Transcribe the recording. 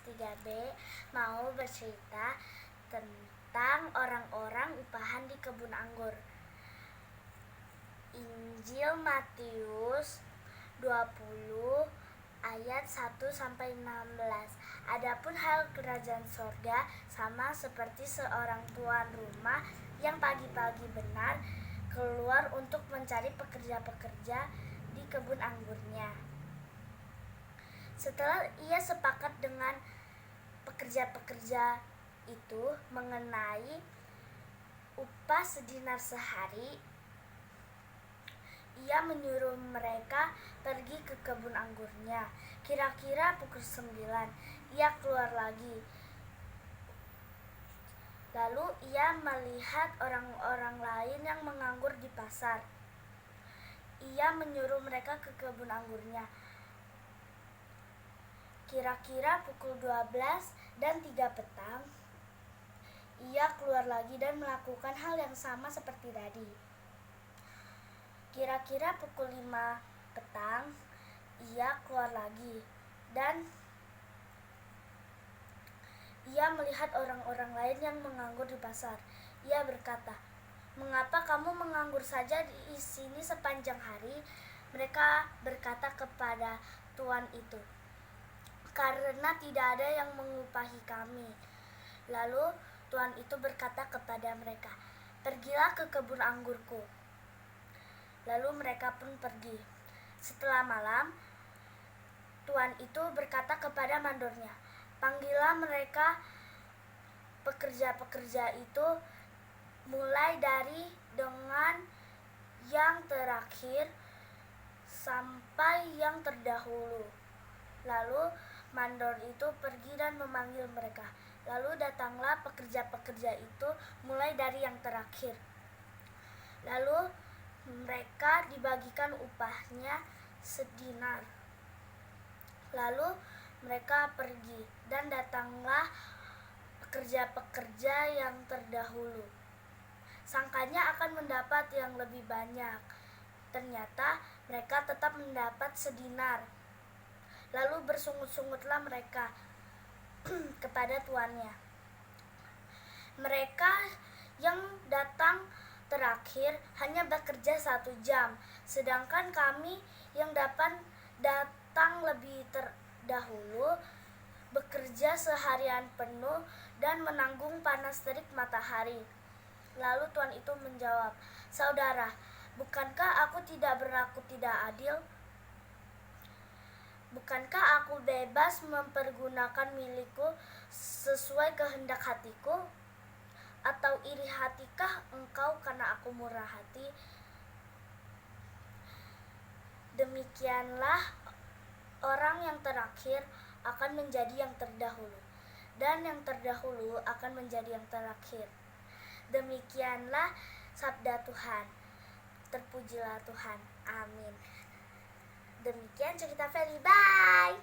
3B mau bercerita tentang orang-orang upahan di kebun anggur. Injil Matius 20 ayat 1-16. Adapun hal kerajaan sorga sama seperti seorang tuan rumah yang pagi-pagi benar keluar untuk mencari pekerja-pekerja di kebun anggurnya. Setelah ia sepakat dengan pekerja-pekerja itu mengenai upah sedinar sehari, ia menyuruh mereka pergi ke kebun anggurnya. Kira-kira pukul 9, ia keluar lagi. Lalu ia melihat orang-orang lain yang menganggur di pasar. Ia menyuruh mereka ke kebun anggurnya. Kira-kira pukul 12 dan 3 petang, ia keluar lagi dan melakukan hal yang sama seperti tadi. Kira-kira pukul 5 petang, ia keluar lagi dan ia melihat orang-orang lain yang menganggur di pasar. Ia berkata, "Mengapa kamu menganggur saja di sini sepanjang hari?" Mereka berkata kepada tuan itu, "Karena tidak ada yang mengupahi kami." Lalu tuan itu berkata kepada mereka, "Pergilah ke kebun anggurku." Lalu mereka pun pergi. Setelah malam, tuan itu berkata kepada mandornya, "Panggillah mereka pekerja-pekerja itu, mulai dari dengan yang terakhir sampai yang terdahulu." Lalu mandor itu pergi dan memanggil mereka. Lalu datanglah pekerja-pekerja itu mulai dari yang terakhir. Lalu mereka dibagikan upahnya sedinar. Lalu mereka pergi dan datanglah pekerja-pekerja yang terdahulu. Sangkanya akan mendapat yang lebih banyak. Ternyata mereka tetap mendapat sedinar. Lalu bersungut-sungutlah mereka kepada tuannya. "Mereka yang datang terakhir hanya bekerja 1 jam, sedangkan kami yang datang lebih terdahulu bekerja seharian penuh dan menanggung panas terik matahari." Lalu tuan itu menjawab, "Saudara, bukankah aku tidak berlaku tidak adil? Bukankah aku bebas mempergunakan milikku sesuai kehendak hatiku? Atau iri hatikah engkau karena aku murah hati?" Demikianlah orang yang terakhir akan menjadi yang terdahulu, dan yang terdahulu akan menjadi yang terakhir. Demikianlah sabda Tuhan. Terpujilah Tuhan. Amin. Demikian cerita Feli. Bye.